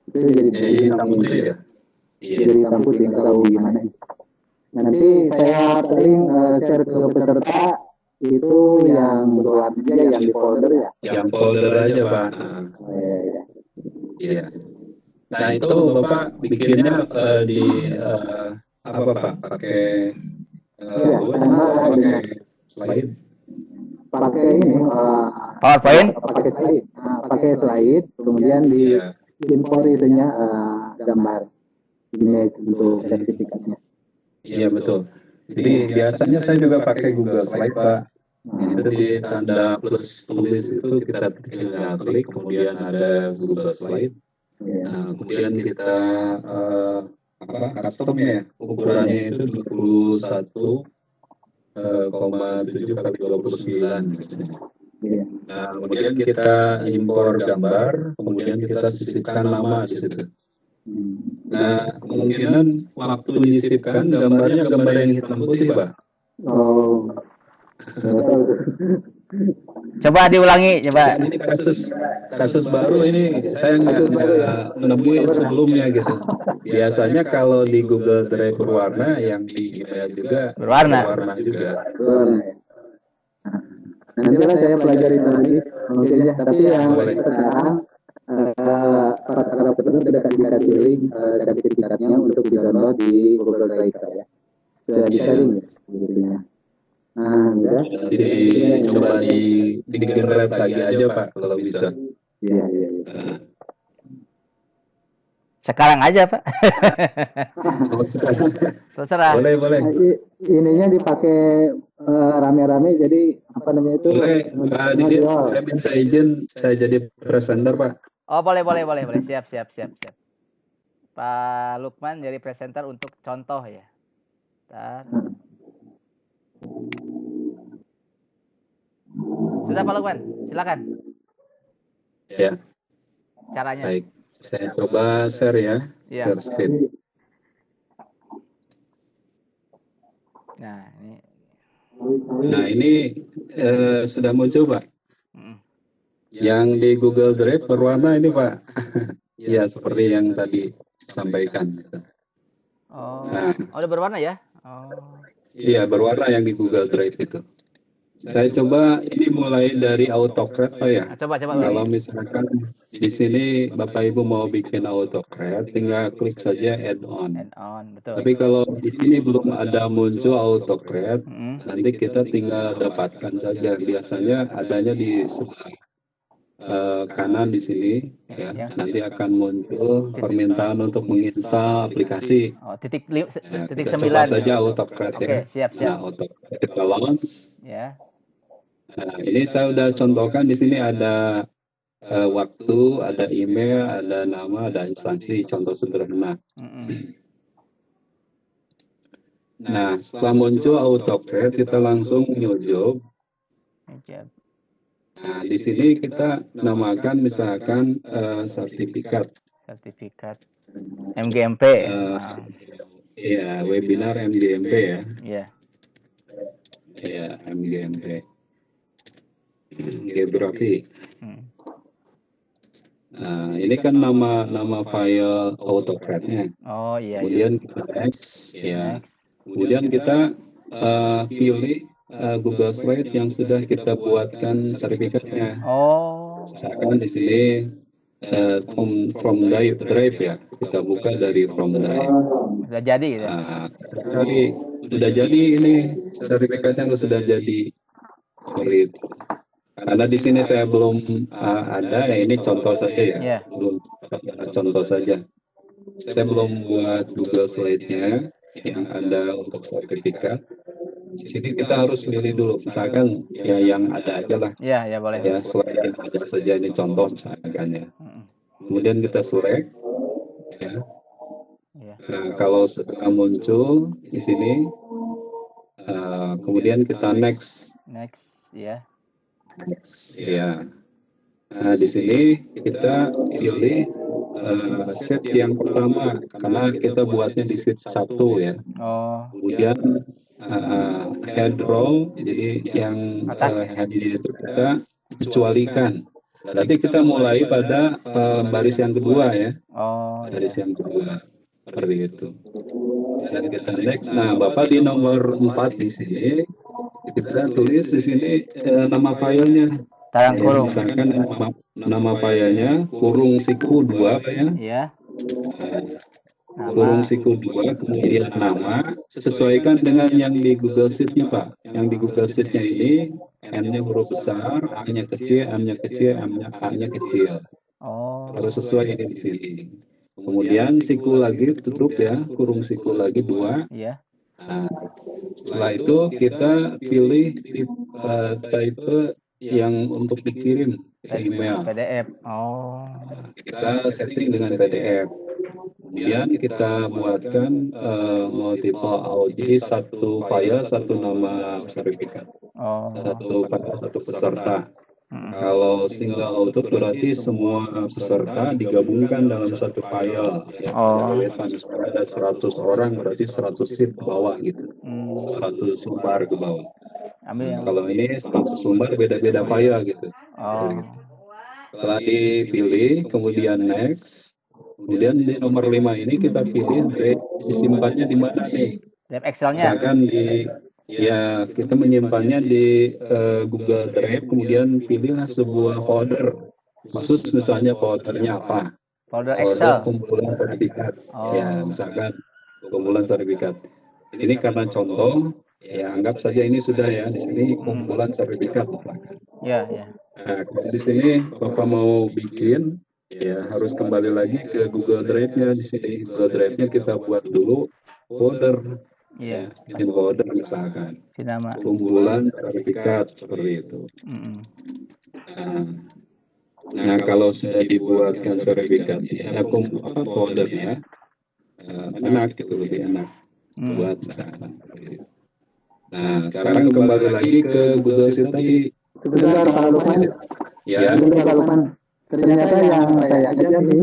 Itu jadi hitam putih ya. Iya. jadi hitam putih, nggak tahu gimana. Nanti saya paling share ke peserta itu yang berwarna aja, yang di folder ya. Yang folder aja Pak. Oh, iya. Iya. Nah itu Bapak bikinnya di apa Pak? Pakai Iya, Word sama atau pakai dengan slide? pakai ini PowerPoint. pakai slide, kemudian di Iya. impor itunya gambar image untuk sertifikatnya. Iya betul. Jadi biasanya saya juga pakai Google Slide Pak. Itu di tanda plus tulis itu kita tinggal klik, kemudian ada Google Slide. Nah, kemudian kita custom ya, ukurannya itu 21,7 kali 29 misalnya. Nah, kemudian kita impor gambar, kemudian kita sisipkan nama di situ. Nah, kemungkinan waktu disisipkan gambarnya gambar yang hitam putih, Pak. Oh. Coba diulangi, coba. Ini kasus baru ini, saya nggak menemui sebelumnya gitu. Biasanya kalau di Google Drive berwarna, yang di email juga berwarna juga. Nantilah saya pelajari lagi, mungkin ya. Tapi yang sekarang pas ada peserta sudah dikasih link sertifikatnya untuk di-download di Google Drive saya. Sudah di-sharing ya. Nah, udah. Jadi coba di-generate lagi aja Pak kalau bisa. Iya. Sekarang aja Pak. Terserah. Boleh. Ininya dipakai rame-rame, jadi apa namanya itu? Boleh. Saya minta izin saya jadi presenter Pak. Oh boleh. Siap. Pak Lukman jadi presenter untuk contoh ya. Sudah Pak Lukman, silakan. Ya. Caranya. Baik, saya coba share ya. Ya. Share screen. Nah ini sudah muncul Pak. Yang di Google Drive berwarna ini Pak. Ya seperti yang tadi disampaikan. Udah berwarna ya? Iya berwarna yang di Google Drive itu. Saya coba ini mulai dari AutoCAD Pak ya. Coba. Kalau misalkan di sini Bapak Ibu mau bikin AutoCAD, tinggal klik saja add-on. Betul. Tapi kalau di sini belum ada muncul AutoCAD, nanti kita tinggal dapatkan saja. Biasanya adanya di sebelah kanan di sini, ya. Nanti akan muncul permintaan untuk menginstal aplikasi. Titik 9. Coba saja AutoCAD ya. Oke, siap. Nah, AutoCAD kita launch. Ya. Nah, ini saya udah contohkan di sini ada waktu, ada email, ada nama, ada instansi, contoh sederhana. Nah, setelah muncul AutoCAD, kita langsung new job. Nah, di sini kita namakan misalkan sertifikat. MGMP. Ya, webinar MGMP ya. Iya. Ya, MGMP. Geografi. Nah, ini kan nama file AutoCAD-nya. Oh iya. Kemudian kita next, ya. Kemudian kita pilih Google Slide yang sudah kita buatkan sertifikatnya. Misalkan di sini from drive ya, kita buka dari from drive. Sudah jadi gitu. Nah, sudah jadi ini sertifikatnya sudah jadi. Seperti itu. Karena di sini saya belum ada, ya ini contoh saja ya. Belum contoh saja. Saya belum buat Google Slide-nya yang ada untuk sertifikat. Di sini kita harus pilih dulu, misalkan ya yang ada aja lah. Iya, boleh. Ya, slide yang ada saja, ini contoh misalkan ya. Kemudian kita select. Ya. Nah, kalau sudah muncul di sini, kemudian kita next. Ya. Ya. Nah, di sini kita pilih sheet yang pertama karena kita buatnya di sheet 1 ya. Kemudian head row, jadi yang headnya itu kita kecualikan. Berarti kita mulai pada baris yang kedua ya. baris yang kedua. Seperti itu. Dan kita next. Nah, Bapak di nomor 4 di sini kita tulis di sini nama filenya. Tarang kurung. Misalkan nama filenya kurung siku 2 Pak ya. Iya. Kurung siku 2 kemudian nama sesuaikan dengan yang di Google Sheet-nya Pak. Yang di Google Sheet-nya ini N-nya huruf besar, A-nya kecil, M-nya kecil, A-nya kecil. Harus sesuai ini di sini. Kemudian siku lagi tutup ya, kurung siku lagi 2. Iya. Nah, setelah itu kita pilih type yang untuk dikirim ke email. PDF. Kita setting dengan PDF. Kemudian kita buatkan multiple audio, satu file, satu nama sertifikat. Satu file, satu peserta. Kalau single auto berarti semua peserta digabungkan dalam satu file. Misalnya ada 100 orang berarti 100 sheet ke bawah gitu. 100 sumber ke bawah. Kalau ini 100 sumber beda-beda file gitu. Setelah dipilih, kemudian next. Kemudian di nomor 5 ini kita pilih disimpannya di mana nih? Excel-nya. Misalkan kita menyimpannya di Google Drive, kemudian pilihlah sebuah folder. Khusus misalnya foldernya apa? Folder Excel. Kumpulan sertifikat. Ya, misalkan kumpulan sertifikat. Ini karena contoh, ya anggap saja ini sudah ya di sini kumpulan sertifikat misalkan. Iya. Nah, di sini Bapak mau bikin, ya harus kembali lagi ke Google Drive-nya di sini. Google Drive-nya kita buat dulu folder. Iya. Bikin folder misalkan. Nama. Kumpulan sertifikat seperti itu. Nah, kalau sudah dibuatkan sertifikat, ada foldernya, enak gitu, lebih enak buat misalkan. Nah, sekarang kembali lagi ke Google Sheet tadi. Sebentar Pak Lukman. Ya. Sebentar Pak Lukman. Ternyata yang saya aja nih,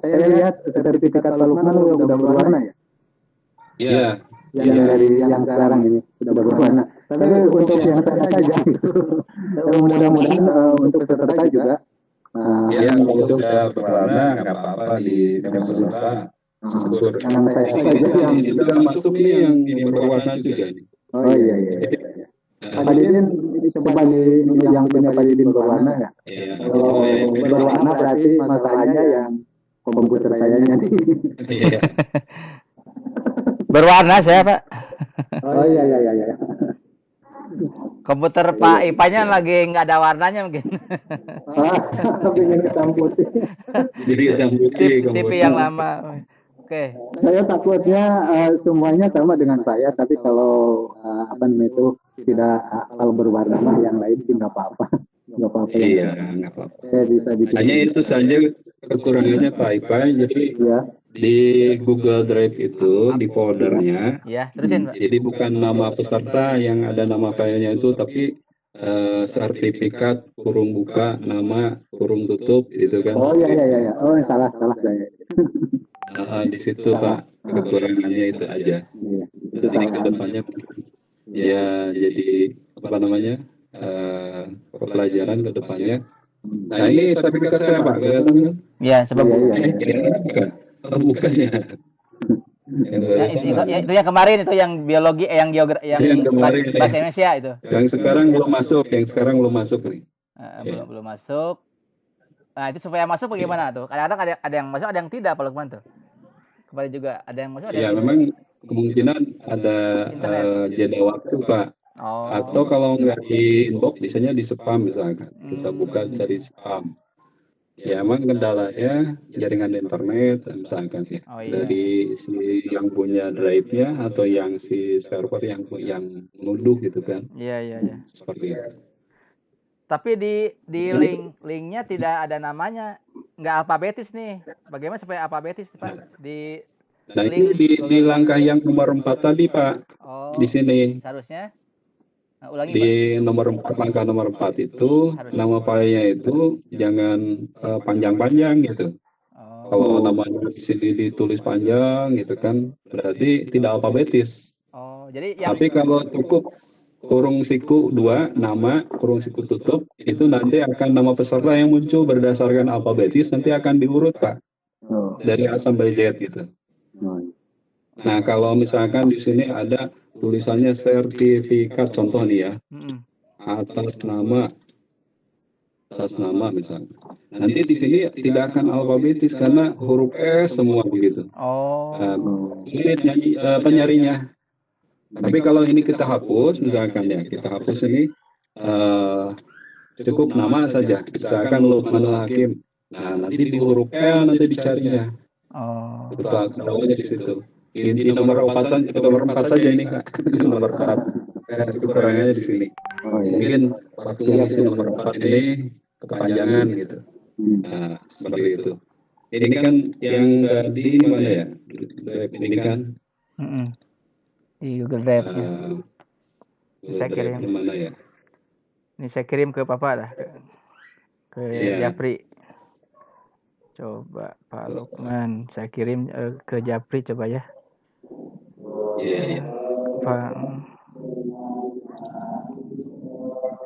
saya lihat sertifikat Pak Lukman udah berwarna ya. Iya. Yang sekarang ini sudah berwarna. Tapi untuk yang saya saja gitu, mudah-mudahan untuk peserta juga. Ya, kalau sudah berwarna nggak apa-apa di peserta. Syukur. Yang saya saja yang sudah masuk nih yang berwarna juga nih. Oh iya. Pak Didin coba yang punya Pak Didin berwarna ya. Kalau berwarna berarti masalahnya yang komputer saya nih. Iya. Berwarna saya Pak. Oh iya. Komputer Pak Ipanya lagi nggak ada warnanya mungkin. Pengen hitam putih. Jadi hitam putih. TV yang lama. Oke. Saya takutnya semuanya sama dengan saya, tapi kalau itu tidak kalau berwarna yang lain sih nggak apa-apa. Iya, nggak apa-apa. Saya bisa bikin. Hanya itu saja kekurangannya Pak Ipai. Jadi di Google Drive itu di foldernya. Ya, terusin Pak. Jadi bukan nama peserta yang ada nama filenya itu, tapi sertifikat kurung buka nama kurung tutup gitu kan. Oh iya. Oh salah saya. Di situ Pak, kekurangannya itu aja. Jadi kedepannya ya jadi apa namanya pelajaran kedepannya. Nah ini sertifikat saya Pak, kelihatan kan? Iya, sebab bukan ya. Itu yang kemarin itu yang biologi yang geografi yang kemarin bahasa Indonesia itu. Yang sekarang belum masuk nih. Belum masuk. Nah, itu supaya masuk bagaimana tuh? Kadang-kadang ada yang masuk, ada yang tidak, Pak Lukman tuh. Kemarin juga ada yang masuk, ada yang memang kemungkinan ada jeda waktu, Pak. Atau kalau nggak di inbox, biasanya di spam misalkan. Kita buka cari spam. Ya, emang kendalanya jaringan internet misalkan ya. Dari si yang punya drive-nya atau yang si server yang ngunduh gitu kan. Iya. Seperti itu. Tapi di linknya tidak ada namanya, nggak alfabetis nih. Bagaimana supaya alfabetis Pak? Nah ini di langkah yang nomor 4 tadi Pak. Di sini. Seharusnya. Nah, ulangi, di Pak. Nomor 4, langkah nomor 4 itu nama filenya itu jangan panjang-panjang gitu. Kalau namanya di sini ditulis panjang gitu kan, berarti tidak alfabetis. Jadi tapi kalau cukup kurung siku 2 nama kurung siku tutup itu nanti akan nama peserta yang muncul berdasarkan alfabetis nanti akan diurut Pak. dari A sampai Z gitu. Nah, kalau misalkan di sini ada tulisannya sertifikat, contoh nih ya, atas nama misalnya. Nanti di sini tidak akan alfabetis karena huruf S semua begitu. Sulit penyarinya. Tapi kalau ini kita hapus, misalkan ya, kita hapus ini cukup nama saja. Misalkan Lukmanul Hakim. Nah, nanti di huruf L nanti dicarinya. Kita tahunya di situ. Di nomor 4 saja ini Kak. Nomor 4. Kekurangannya di sini. Mungkin waktu si nomor 4 ini kepanjangan gitu. Nah, seperti itu. Ini kan yang tadi mana ya? Ini kan di Google Drive ya. Saya kirim mana ya? Ini saya kirim ke Papa dah, ke Japri. Coba Pak Lukman, saya kirim ke Japri coba ya. Pak.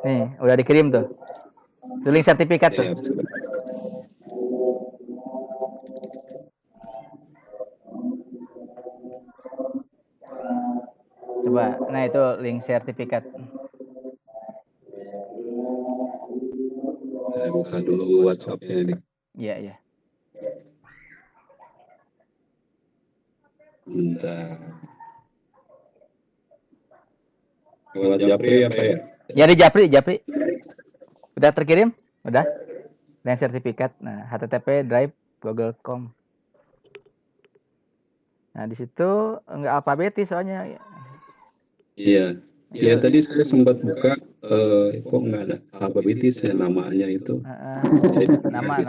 Nih, udah dikirim tuh. Link sertifikat tuh. Coba, nah itu link sertifikat. Saya buka dulu WhatsApp-nya ini. Iya. Bentar. Lewat Japri apa ya? Ya di Japri. Udah terkirim? Udah? Link sertifikat. Nah, http drive google.com. Nah, di situ enggak alfabetis soalnya. Iya. Ya tadi saya sempat buka, kok nggak ada alfabetis ya namanya itu. Nama.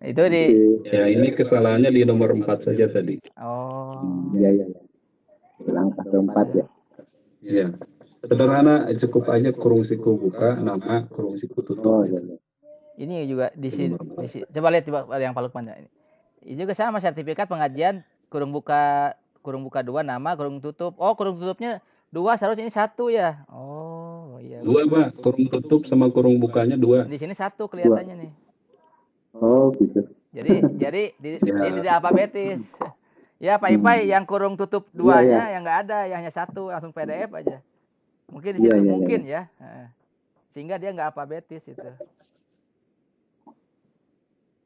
Itu di. Ya ini kesalahannya di nomor 4 saja tadi. Iya. Langkah keempat ya. Iya. Sederhana, cukup aja kurung siku buka, nama, kurung siku tutup. Ini juga di sini. Coba lihat yang Pak Lukman. Ini juga sama sertifikat pengajian kurung buka 2 nama kurung tutup. Oh, kurung tutupnya 2 seharusnya ini 1 ya. Oh, iya. 2 Pak, kurung tutup sama kurung bukanya 2. Di sini 1 kelihatannya nih. Oh, gitu. Jadi tidak alfabetis. Ya, Pak Ipai yang kurung tutup 2-nya yang enggak ada, yang hanya 1 langsung PDF aja. Mungkin di situ mungkin ya. Sehingga dia enggak alfabetis itu.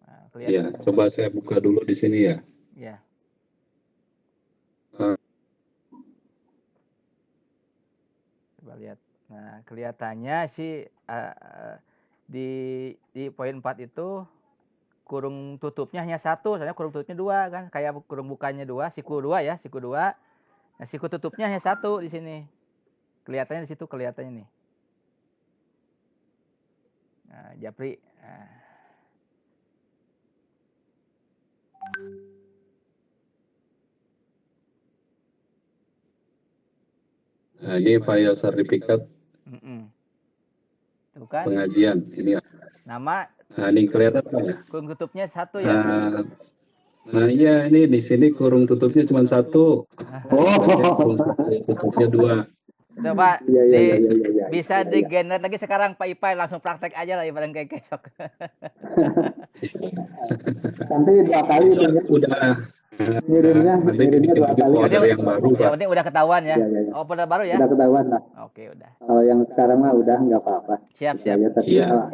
Nah, iya, coba saya buka dulu di sini ya. Iya. Coba lihat. Nah, kelihatannya sih di poin 4 itu kurung tutupnya hanya 1, soalnya kurung tutupnya 2 kan, kayak kurung bukanya 2, siku 2 ya, siku 2. Nah, siku tutupnya hanya 1 di sini. Kelihatannya di situ kelihatannya nih. Nah, Japri. Nah, ini file sertifikat kan? Pengajian ini ya. Nama. Nah, ini kelihatan ya. Kurung tutupnya 1 ya. Nah iya, ini di sini kurung tutupnya cuma 1. Kurung tutupnya 2. Coba bisa di-generate lagi sekarang Pak Ipai, langsung praktek aja lah ibarat kayak besok. Nanti 2 kali udah. Nanti bikin folder yang baru, Pak. Yang penting udah ketahuan ya. Oh, folder baru ya? Udah ketahuan lah. Oke, udah. Kalau yang sekarang mah udah nggak apa-apa. Siap. Iya.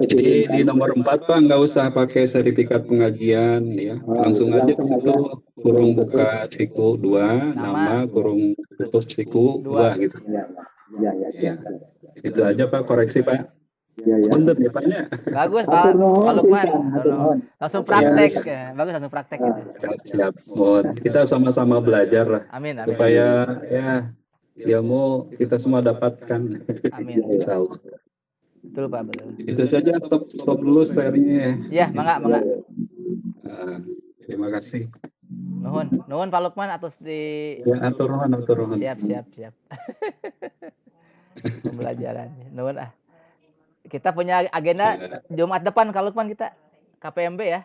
Jadi di nomor 4 Pak nggak usah pakai sertifikat pengajian ya. Langsung aja ke situ kurung buka siku 2, nama kurung tutup siku 2 gitu. Iya, siap. Itu aja Pak, koreksi Pak. Punten ya Paknya. Bagus Pak Lukman. Langsung praktek. Bagus, langsung praktek gitu. Siap. Kita sama-sama belajar lah. Amin. Supaya ya ilmu kita semua dapatkan. Amin. Insyaallah. Betul Pak, betul. Itu saja, stop dulu sharingnya. Iya, mangga. Terima kasih. Nuhun Pak Lukman atus di. Ya, atur nuhun. Siap. Pembelajarannya. Nuhun Kita punya agenda Jumat depan Pak Lukman kita KPMB ya.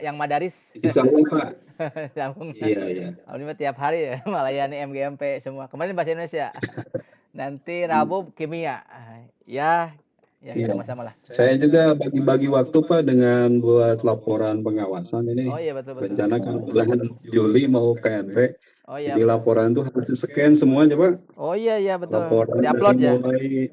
Yang Madaris. Sambung Pak. Sambung. Iya. Ini tiap hari ya melayani MGMP semua. Kemarin bahasa Indonesia. Nanti Rabu kimia. Ya, Ya, Iya. sama-sama lah. Saya juga bagi-bagi waktu Pak dengan buat laporan pengawasan ini. Oh iya, betul. Rencana kan bulan Juli mau KNP. Oh iya. Jadi laporan tuh harus di-scan semuanya Pak. Oh iya betul. Laporan Di-upload dari ya. mulai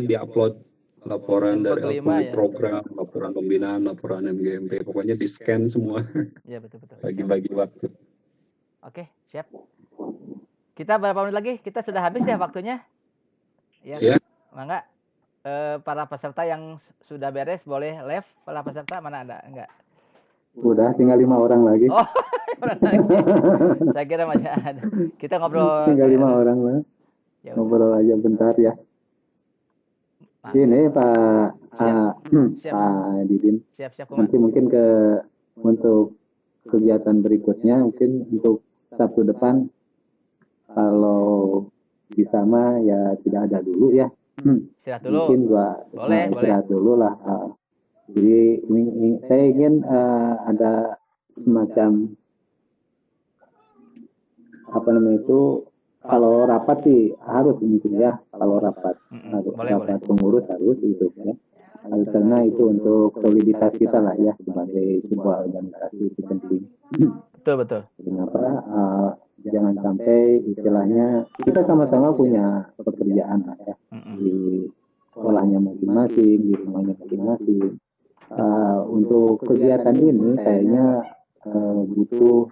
di-upload laporan Simpel dari kelima, output ya. program, laporan pembinaan, laporan MGMP, pokoknya di-scan semua. Iya betul. Bagi-bagi waktu. Oke, siap. Kita berapa menit lagi? Kita sudah habis ya waktunya? Ya. Mangga. Para peserta yang sudah beres boleh live. Para peserta mana ada? Enggak. Udah tinggal 5 orang lagi. Oh, saya kira masih ada. Kita ngobrol. Tinggal 5 orang lah. Ya, ngobrol aja bentar ya. Ini Pak Pak Didin. Siap. Nanti mungkin untuk kegiatan berikutnya mungkin untuk Sabtu depan kalau bisa mah ya tidak ada dulu ya. Istirahat dulu. Mungkin boleh istirahat dulu lah. Jadi ini saya ingin ada semacam apa namanya itu, kalau rapat sih harus mungkin ya, kalau rapat pengurus harus itu ya. Harus, karena itu untuk soliditas kita lah ya sebagai sebuah organisasi, itu penting. Betul. Kenapa? Jangan sampai istilahnya kita sama-sama punya pekerjaan lah ya, di sekolahnya masing-masing, di rumahnya masing-masing. Untuk kegiatan ini kayaknya butuh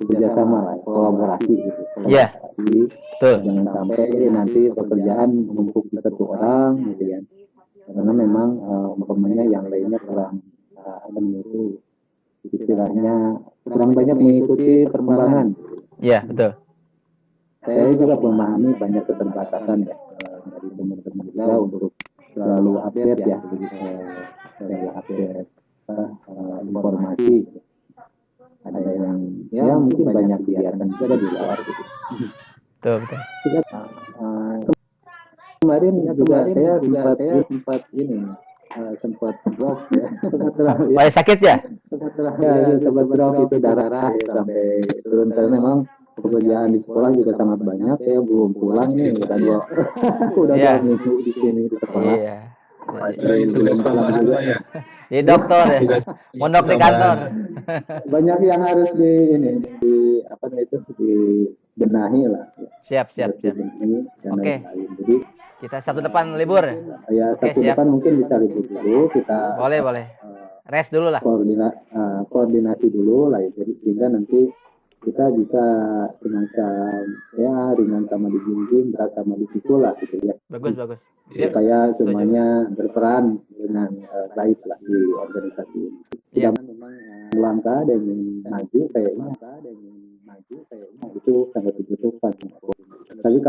kerjasama lah, kolaborasi gitu. Jangan sampai nanti pekerjaan menumpuk di satu orang gitu ya. Karena memang umpamanya yang lainnya kurang itu istilahnya kurang banyak mengikuti perkembangan. Iya, betul. Saya juga memahami banyak keterbatasan ya dari teman-teman juga untuk selalu update ya, selalu update informasi. Ada yang ya mungkin banyak kegiatan juga di luar gitu. Betul. Kemarin juga saya sempat drop ya. Banyak sakit ya? Sempat drop itu darah ya, sampai turun karena memang pekerjaan di sekolah juga sangat banyak ya, belum pulang nih udah 2 minggu di sini di sekolah. Iya. Tugas tambahan ya. Di dokter ya. Mondok di kantor. Banyak yang harus dibenahi lah. Siap. Oke. Jadi kita Sabtu depan libur. Ya, Sabtu depan mungkin bisa libur dulu, kita boleh. Rest dulu lah. Koordinasi dulu lah ya. Jadi sehingga nanti kita bisa semacam ya ringan sama dijunjung, berat sama dipikul lah gitu ya. Bagus. Supaya semuanya berperan dengan baik lah di organisasi ini. Sudah memang langkah dan maju kayaknya itu sangat dibutuhkan. Tapi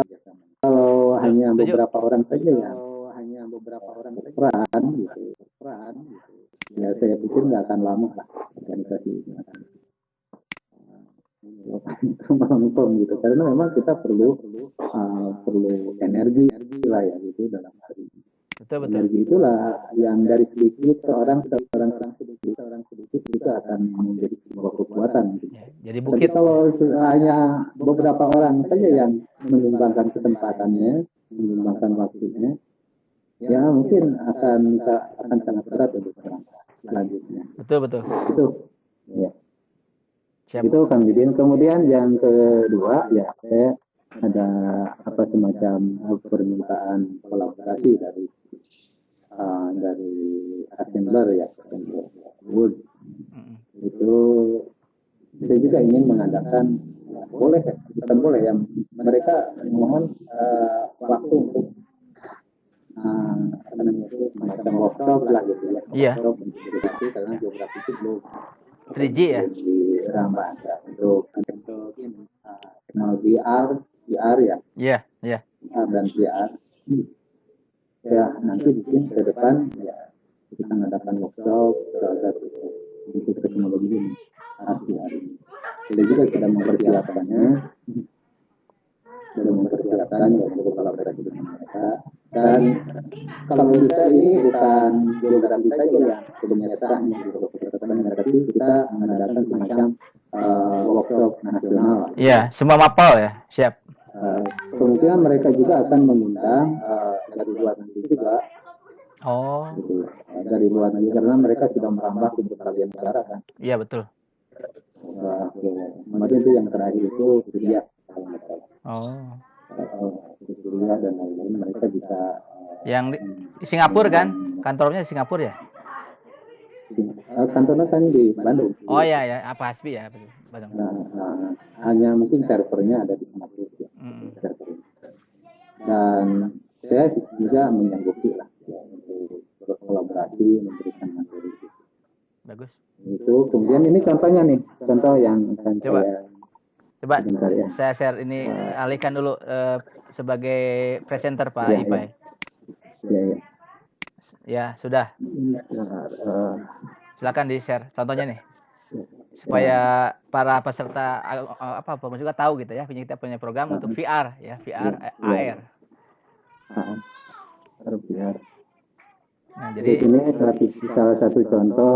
kalau hanya beberapa orang saja peran gitu. Ya saya pikir nggak akan lama lah organisasi ini menonton gitu, karena memang kita perlu energi lah ya gitu dalam hal ini. Betul. Energi itulah yang dari sedikit seorang sedikit itu akan menjadi sebuah kekuatan gitu. Jadi bukit. Tapi kalau hanya beberapa orang saja yang menyumbangkan kesempatannya, menyumbangkan waktunya, ya mungkin akan sangat berat untuk berangkat selanjutnya. Betul. Itu ya. Siap. Itu Kang Didin. Kemudian yang kedua ya, saya ada semacam permintaan kolaborasi dari assembler Wood. Itu saya juga ingin mengadakan, bukan boleh ya, mereka mohon waktu untuk semacam workshop lah gitu ya. Iya. Workshop karena geografi itu belum 3G ya. Dirambah ya, untuk kenal VR ya. Iya. Dan VR. Ya nanti mungkin ke depan ya kita mengadakan workshop salah satu untuk teknologi ini. VR ini. Kita juga sedang mempersiapkannya. Dan berkolaborasi dengan mereka. Dan kalau bisa ini bukan geografi saja ya, sebenarnya sahnya gitu, tapi kita mengadakan semacam workshop nasional. Iya, semua mapel ya, siap. Kemungkinan mereka juga akan mengundang dari luar negeri juga Oh. Gitu. Dari luar negeri karena mereka sudah merambah ke berbagai negara kan. Iya betul. Kemudian itu yang terakhir itu Syria kalau nggak salah. Syria dan lain-lain mereka bisa. Yang di Singapura kan? Kantornya di Singapura ya? Kantornya kan di Bandung. Oh ya ya, apa Hasbi ya? Bandung. Hanya mungkin servernya ada di Singapura ya. Servernya. Dan saya juga menyanggupi lah ya, untuk berkolaborasi memberikan materi. Bagus. Itu kemudian ini contohnya nih, contoh yang akan coba ya. Saya share ini alihkan dulu sebagai presenter Pak Ipai. Ya. Ya sudah. Silakan di share contohnya nih supaya para peserta pengunjung juga tahu gitu ya, kita punya program untuk VR ya, VR AR. VR. Nah, jadi ini salah satu contoh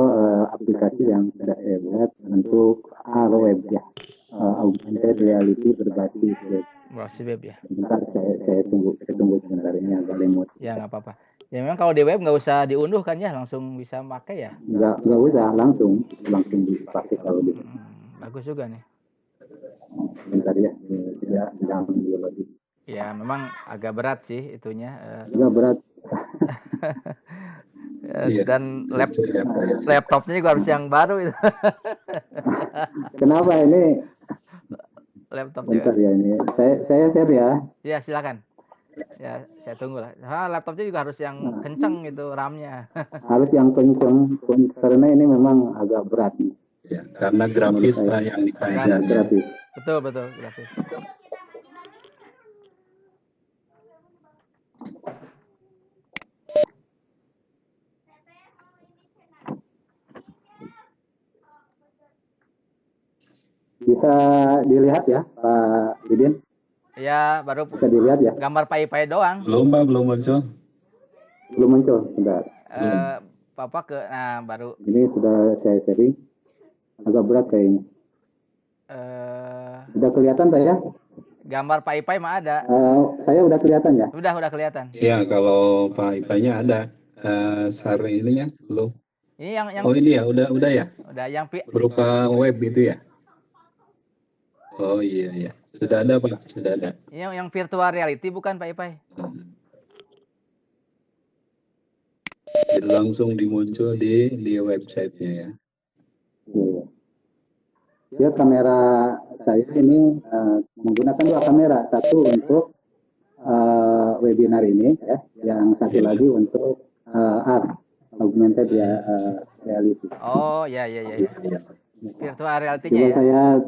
aplikasi yang sudah saya buat untuk AR web ya, augmented reality berbasis web. Berbasis web ya. Sebentar saya tunggu sebentar, ini agak lemot. Ya nggak apa-apa. Ya memang kalau di web nggak usah diunduh kan ya, langsung bisa pakai ya. Nggak usah langsung dipakai kalau gitu. Bagus juga nih. Bentar ya, sedang dialog. Ya memang agak berat sih itunya. Agak berat. Dan laptopnya juga harus yang baru itu. Kenapa ini? Laptop bentar juga. Ya ini. Saya share ya. Ya silakan. Ya saya tunggu lah. Laptopnya juga harus yang kenceng gitu RAM-nya. Harus yang kenceng karena ini memang agak berat nih. Ya, karena grafis lah yang dipakai. Grafis. Betul grafis. Bisa dilihat ya Pak Didin? Ya, baru bisa dilihat ya. Gambar pai-pai doang. Belum muncul. Belum muncul, bentar. Bapak baru. Ini sudah saya sharing. Agak berat kayaknya. Udah kelihatan saya? Gambar pai-pai mah ada. Saya udah kelihatan ya? Udah kelihatan. Iya, kalau pai-painya ada. Share ininya belum. Ini yang Oh ini ya, udah ya. Udah yang berupa web itu ya. Oh iya. Sudah ada Pak, sudah ada. Yang virtual reality bukan Pak Ipai? Jadi langsung dimuncul di websitenya ya. Ya kamera saya ini menggunakan dua kamera, satu untuk webinar ini ya, yang satu lagi untuk art augmented reality. Oh ya. Virtual reality-nya ya. Saya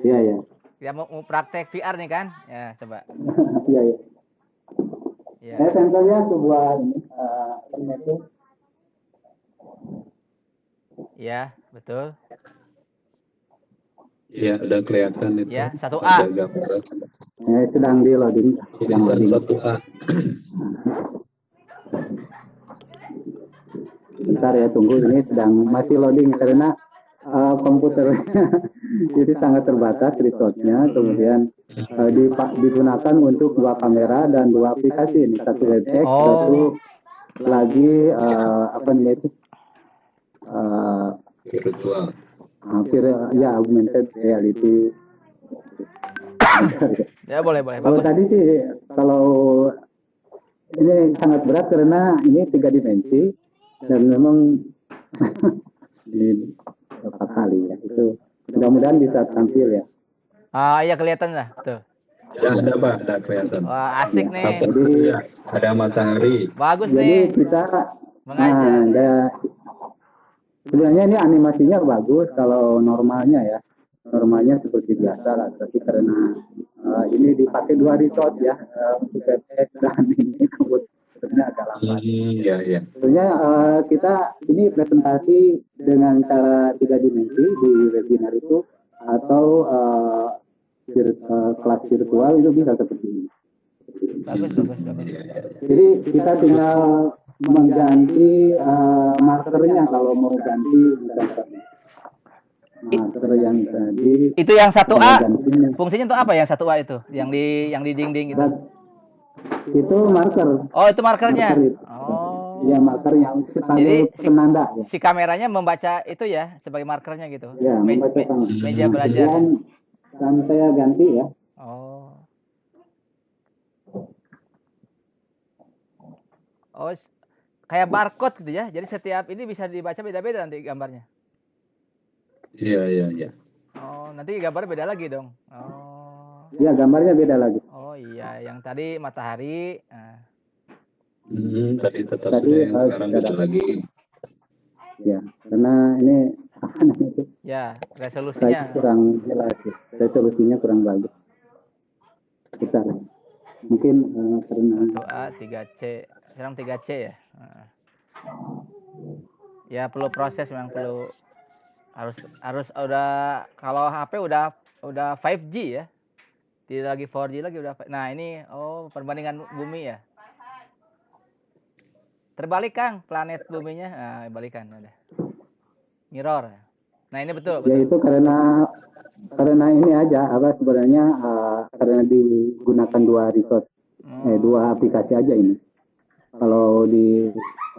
ya. Ya mau praktek VR nih kan? Ya coba. Iya. Ya. Saya sampelnya sebuah ini itu. Ya betul. Iya udah kelihatan itu. Ya 1A. Sedang di loading. Yang 1A. Bentar ya, tunggu, ini masih loading karena komputer jadi sangat terbatas resource-nya, kemudian digunakan untuk dua kamera dan dua aplikasi ini, satu webcam, satu lagi virtual. Hampir ya augmented reality. Ya boleh. Kalau tadi sih ini sangat berat karena ini 3 dimensi dan memang di berapa kali ya, itu mudah-mudahan bisa tampil ya. Iya kelihatan lah, betul. Ya ada Pak, ada kelihatan. Wah asik nih. Jadi ada matahari. Bagus jadi nih. Kita mengajar. Sebenarnya ini animasinya bagus kalau normalnya ya. Normalnya seperti biasa lah, tapi karena ini dipakai 2 resource ya untuk efek dan ini kemudian agak lambat. Iya. Sebenarnya kita ini presentasi dengan cara 3 dimensi di webinar itu atau kelas virtual itu bisa seperti ini. Bagus. Jadi kita tinggal mengganti markernya kalau mau ganti misalkan marker yang tadi. Itu yang 1A. Fungsinya untuk apa yang 1A itu? Yang di dinding itu? Itu marker. Oh, itu markernya. Marker itu. Oh. Ya, marker yang Jadi sebagai penanda. Ya. si kameranya membaca itu ya sebagai markernya gitu. Ya, membacakan. Meja belajar. Dan saya ganti ya. Oh, kayak barcode gitu ya. Jadi setiap ini bisa dibaca beda-beda nanti gambarnya. Iya. Oh, nanti gambarnya beda lagi dong. Oh. Iya, gambarnya beda lagi. Oh iya, yang tadi matahari. Tadi tata surya yang sekarang beda lagi. Ya, karena ini ya resolusinya kurang jelas. Resolusinya kurang bagus. Kita mungkin karena 1A 3C, sekarang 3C ya. Ya perlu proses, memang perlu harus udah, kalau HP udah 5G ya. Tidak lagi 4G lagi udah. Nah, ini perbandingan bumi ya. Terbalik Kang, planet buminya. Nah, balikan udah. Mirror. Nah, ini betul. Ya itu karena ini aja sebenarnya karena digunakan dua resource, dua aplikasi aja ini. Kalau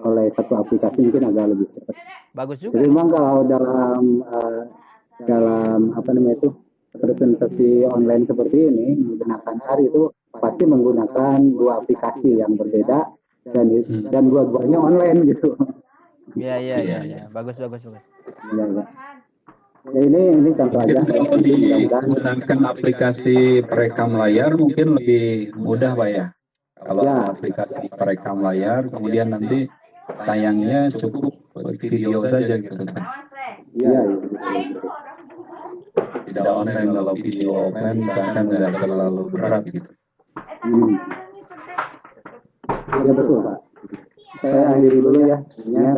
oleh satu aplikasi mungkin agak lebih cepat. Bagus juga. Jadi memang kalau dalam apa namanya itu presentasi online seperti ini menggunakan hari itu pasti menggunakan dua aplikasi yang berbeda dan dua-duanya online gitu. Iya. Bagus. Ya. Ya ini contoh aja. Kalau digunakan aplikasi perekam layar mungkin lebih mudah Pak ya. Kalau aplikasi perekam layar kemudian nanti tayangnya cukup video saja gitu kan. Iya. Tidak online, kalau video offline misalkan nggak terlalu berat gitu. Ya betul Pak. Saya akhiri dulu ya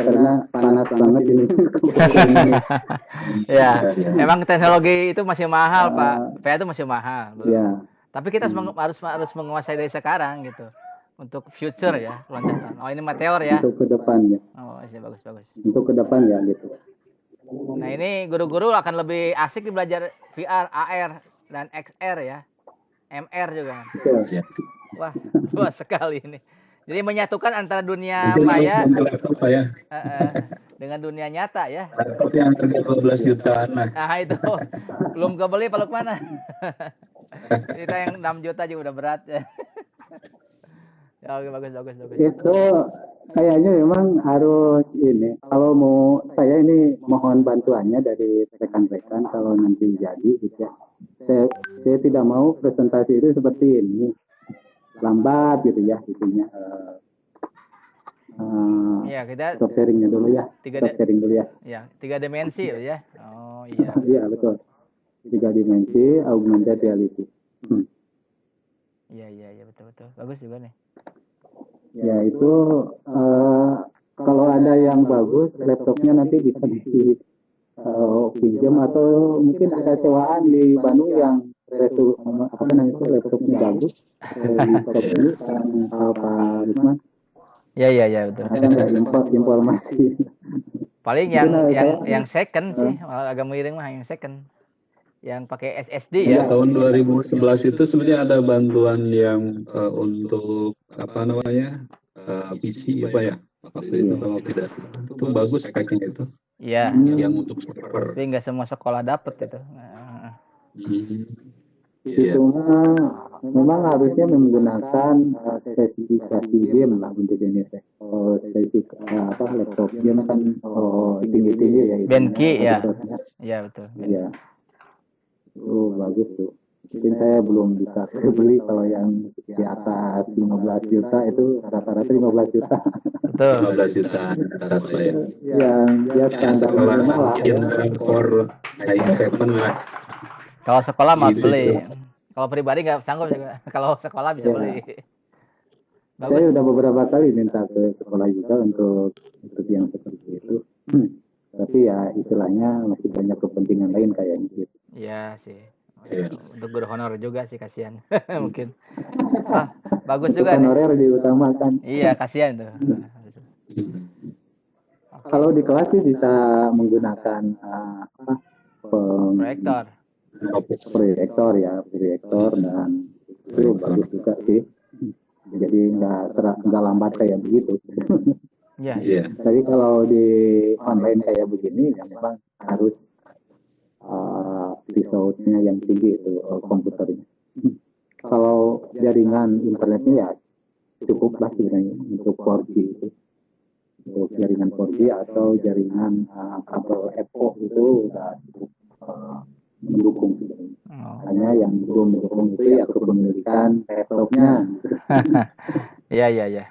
karena panas banget ini. Ya, emang teknologi itu masih mahal Pak. PA itu masih mahal. Ya. Tapi kita harus menguasai dari sekarang gitu. Untuk future ya, loncatan. Oh, ini meteor ya. Untuk ke depan ya. Oh, iya bagus. Untuk ke depan ya gitu. Nah, ini guru-guru akan lebih asik belajar VR, AR, dan XR ya. MR juga. Betul. Wah, luas sekali ini. Jadi menyatukan antara dunia maya dengan dunia nyata ya. Laptop yang harga 12 jutaan. Nah itu belum kebeli Pak Lukman. Kita yang 6 juta juga udah berat ya. Ya, oke, bagus. Itu kayaknya memang harus ini. Kalau mau saya ini mohon bantuannya dari rekan-rekan kalau nanti jadi gitu ya. Saya tidak mau presentasi itu seperti ini. Lambat gitu ya itunya. Iya, kita stop sharingnya dulu ya. Stop sharing dulu ya. Ya, 3 dimensi ya. Oh iya. Iya betul. 3 dimensi augmented reality. Iya betul. Bagus juga nih. Ya itu kalau ada yang bagus laptopnya nanti bisa pinjam atau mungkin ada sewaan di Bandung yang laptopnya bagus di stop ini Pak Lukman. Iya betul. Ada informasi. Paling yang second sih, agak miring mah yang second. Yang pakai SSD ya. Tahun 2011 itu sebenarnya ada bantuan yang untuk apa namanya? PC apa ya? Waktu itu kalau tidak salah. Itu bagus speknya itu. Iya. Yang untuk server. Tapi nggak semua sekolah dapat itu. Itu memang harusnya menggunakan spesifikasi game lah untuk ini teh. Spesifikasi laptop game kan tinggi-tinggi ya. Benki ya. Iya betul. Iya. Itu bagus tuh. Mungkin saya belum bisa beli kalau yang di atas 15 juta itu rata-rata 15 juta. Betul. 15 juta atas Pak ya. Yang ya standar Core i7 lah. Kalau sekolah mas beli. Kalau pribadi nggak sanggup juga. Kalau sekolah bisa beli. Bagus. Saya udah beberapa kali minta ke sekolah juga untuk yang seperti itu. Tapi ya istilahnya masih banyak kepentingan lain kayaknya gitu. Iya sih. Untuk guru honor juga sih kasihan. Mungkin. Bagus juga. Honorer diutamakan. Iya kasihan tuh. Kalau di kelas sih bisa menggunakan proyektor dan itu bagus juga sih. Jadi nggak lambat kayak begitu. Iya. Iya. Tapi kalau di online kayak begini, ya memang harus resource-nya yang tinggi itu komputernya. Kalau jaringan internetnya ya cukup lah sebenarnya untuk 4G itu. Untuk jaringan 4G atau jaringan kabel EPO itu udah cukup mendukung sebenarnya. Hanya yang belum mendukung itu ya kepemilikan laptopnya. Iya.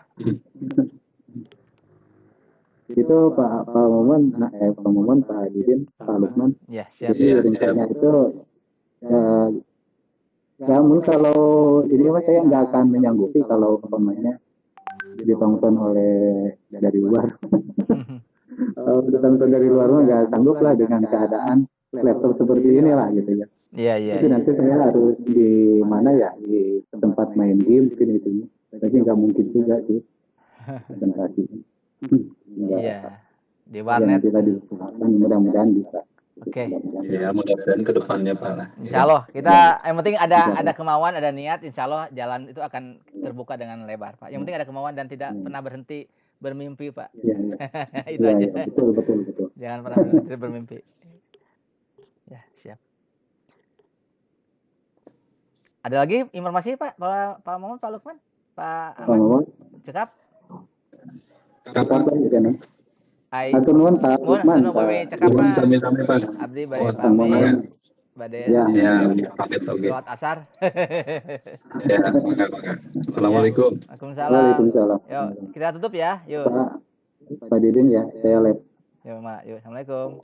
Itu Pak Momon, Pak Didin, Pak Lukman. Ya, siap. Jadi rencananya itu namun kalau ini mas saya nggak akan menyanggupi kalau umpamanya ditonton oleh dari luar. Kalau ditonton dari luar mah nggak sanggup lah dengan keadaan laptop seperti inilah gitu ya. Iya. Tapi nanti saya harus di mana ya, di tempat main game mungkin itu. Tapi nggak mungkin juga sih presentasi. Iya. Di warnet. Kita diusahakan mudah-mudahan bisa. Oke. Ya mudah-mudahan ke depannya Pak lah. Insya Allah kita yang penting ada kemauan, ada niat, insya Allah jalan itu akan terbuka dengan lebar Pak. Yang penting ada kemauan dan tidak pernah berhenti bermimpi Pak. Iya. Itu aja. Ya, betul. Jangan pernah berhenti bermimpi. Ya, siap. Ada lagi informasi Pak? Pak Momon, Pak Lukman, Pak Ahmad? Cekap? Kapan juga nih? Atur nuhun Pak Lukman. Sami-sami Pak. Abdi bade pamit. Bade ya pamit oke. Salat asar. Ya, maka. Assalamualaikum. Waalaikumsalam. Yuk, kita tutup ya. Yuk. Pak Didin ya, saya lab. Yuk, Mak. Yuk, Assalamualaikum.